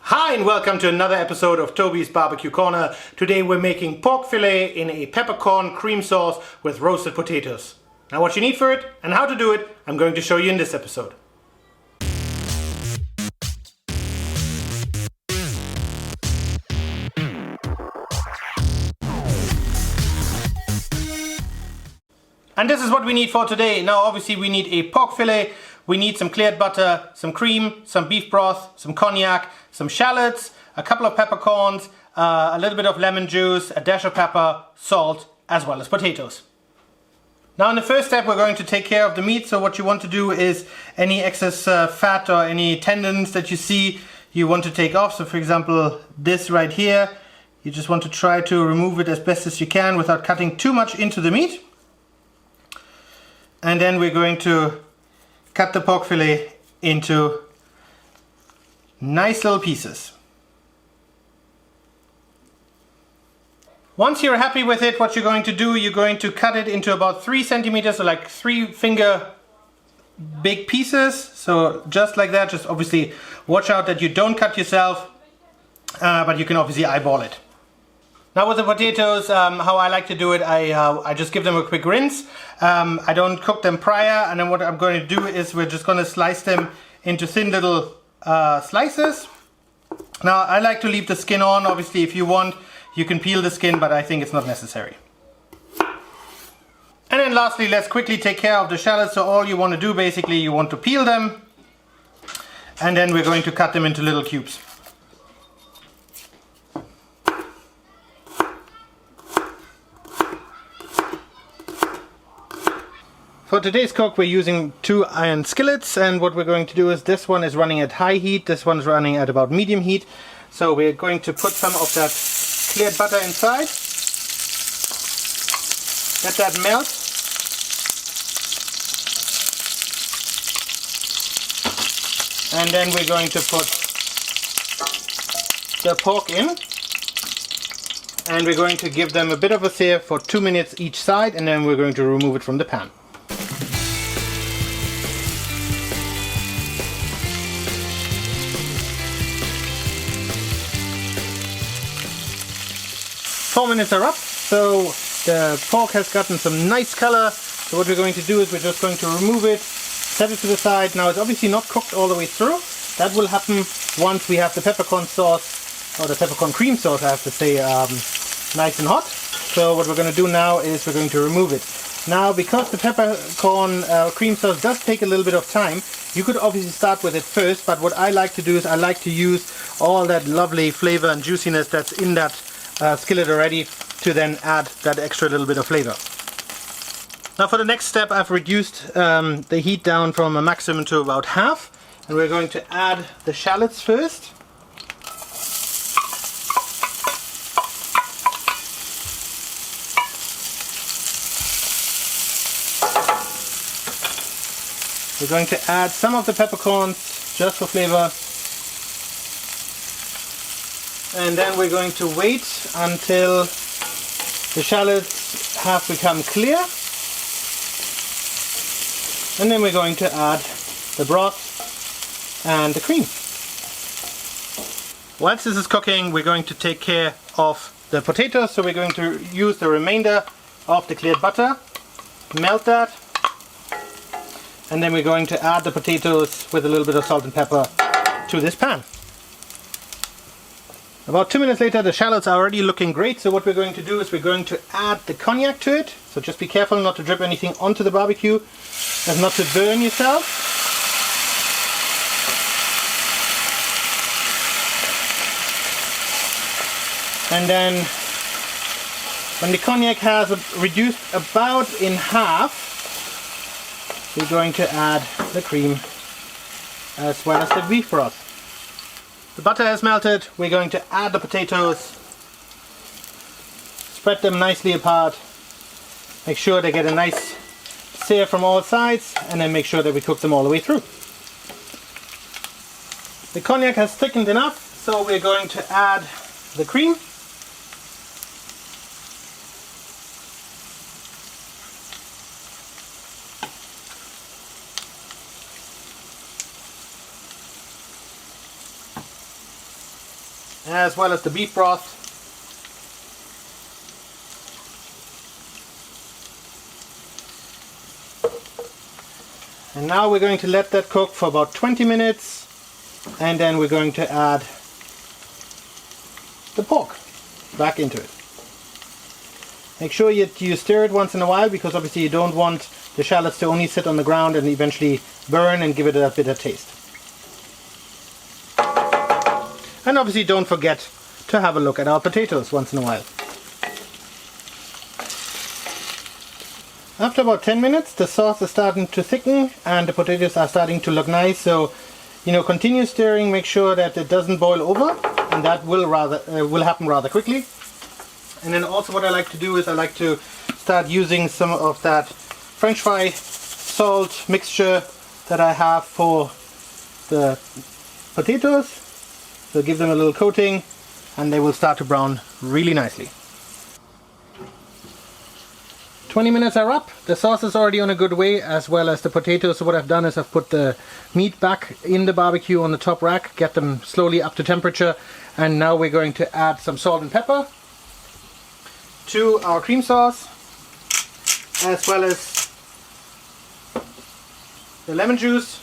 Hi and welcome to another episode of Toby's Barbecue Corner. Today we're making pork fillet in a peppercorn cream sauce with roasted potatoes. Now what you need for it and how to do it, I'm going to show you in this episode. And this is what we need for today. Now obviously we need a pork fillet, we need some cleared butter, some cream, some beef broth, some cognac, some shallots, a couple of peppercorns, a little bit of lemon juice, a dash of pepper, salt, as well as potatoes. Now in the first step we're going to take care of the meat. So what you want to do is any excess fat or any tendons that you see you want to take off. So for example this right here, you just want to try to remove it as best as you can without cutting too much into the meat. And then we're going to cut the pork fillet into nice little pieces. Once you're happy with it, what you're going to do, you're going to cut it into about 3 centimeters, so like 3 finger big pieces. So just like that, just obviously watch out that you don't cut yourself, but you can obviously eyeball it. Now with the potatoes, how I like to do it, I just give them a quick rinse. I don't cook them prior, and then what I'm going to do is we're just going to slice them into thin little slices. Now I like to leave the skin on. Obviously if you want, you can peel the skin, but I think it's not necessary. And then lastly, let's quickly take care of the shallots. So all you want to do, basically, you want to peel them, and then we're going to cut them into little cubes. For today's cook we're using 2 iron skillets, and what we're going to do is this one is running at high heat, this one's running at about medium heat. So we're going to put some of that cleared butter inside, let that melt, and then we're going to put the pork in, and we're going to give them a bit of a sear for 2 minutes each side, and then we're going to remove it from the pan. Four minutes are up, so the pork has gotten some nice color. So what we're going to do is we're just going to remove it, set it to the side. Now it's obviously not cooked all the way through. That will happen once we have the peppercorn sauce, or the peppercorn cream sauce I have to say, nice and hot. So what we're going to do now is we're going to remove it. Now because the peppercorn cream sauce does take a little bit of time, you could obviously start with it first, but what I like to do is I like to use all that lovely flavor and juiciness that's in that skillet already to then add that extra little bit of flavor. Now for the next step I've reduced the heat down from a maximum to about half, and we're going to add the shallots first. We're going to add some of the peppercorns just for flavor. And then we're going to wait until the shallots have become clear. And then we're going to add the broth and the cream. Whilst this is cooking, we're going to take care of the potatoes. So we're going to use the remainder of the cleared butter, melt that, and then we're going to add the potatoes with a little bit of salt and pepper to this pan. About 2 minutes later, the shallots are already looking great, so what we're going to do is we're going to add the cognac to it. So just be careful not to drip anything onto the barbecue and not to burn yourself. And then when the cognac has reduced about in half, we're going to add the cream as well as the beef broth. The butter has melted, we're going to add the potatoes, spread them nicely apart, make sure they get a nice sear from all sides, and then make sure that we cook them all the way through. The cognac has thickened enough, so we're going to add the cream. as well as the beef broth. And now we're going to let that cook for about 20 minutes, and then we're going to add the pork back into it. Make sure you stir it once in a while, because obviously you don't want the shallots to only sit on the ground and eventually burn and give it a bitter taste. And obviously don't forget to have a look at our potatoes once in a while. After about 10 minutes, the sauce is starting to thicken and the potatoes are starting to look nice. So, continue stirring, make sure that it doesn't boil over, and that will happen rather quickly. And then also what I like to do is I like to start using some of that French fry salt mixture that I have for the potatoes. So give them a little coating and they will start to brown really nicely. 20 minutes are up. The sauce is already on a good way, as well as the potatoes. So what I've done is I've put the meat back in the barbecue on the top rack, get them slowly up to temperature, and now we're going to add some salt and pepper to our cream sauce, as well as the lemon juice,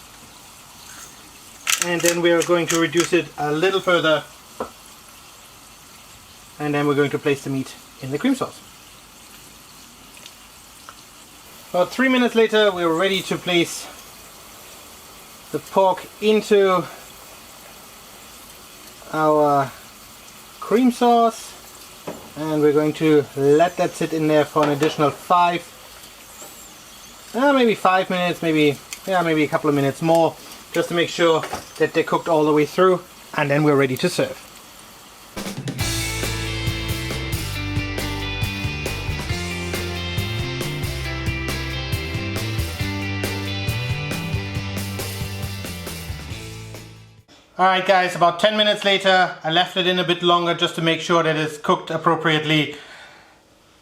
and then we are going to reduce it a little further, and then we're going to place the meat in the cream sauce. About 3 minutes later, we're ready to place the pork into our cream sauce, and we're going to let that sit in there for an additional maybe 5 minutes, maybe a couple of minutes more, just to make sure that they're cooked all the way through, and then we're ready to serve. Alright guys, about 10 minutes later, I left it in a bit longer just to make sure that it's cooked appropriately.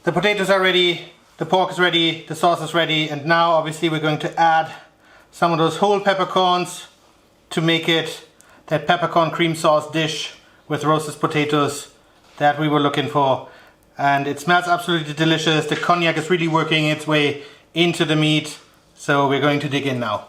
The potatoes are ready, the pork is ready, the sauce is ready, and now obviously we're going to add some of those whole peppercorns to make it that peppercorn cream sauce dish with roasted potatoes that we were looking for. And it smells absolutely delicious. The cognac is really working its way into the meat, so we're going to dig in now.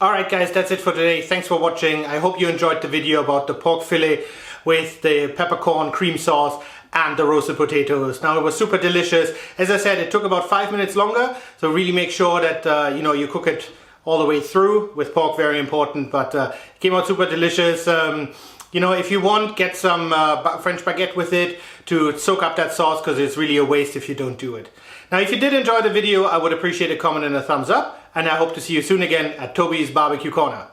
Alright guys, that's it for today. Thanks for watching. I hope you enjoyed the video about the pork fillet with the peppercorn cream sauce and the roasted potatoes. Now it was super delicious. As I said, it took about 5 minutes longer, so really make sure that you cook it all the way through. With pork, very important, but it came out super delicious. If you want, get some French baguette with it to soak up that sauce, because it's really a waste if you don't do it. Now, if you did enjoy the video, I would appreciate a comment and a thumbs up, and I hope to see you soon again at Toby's Barbecue Corner.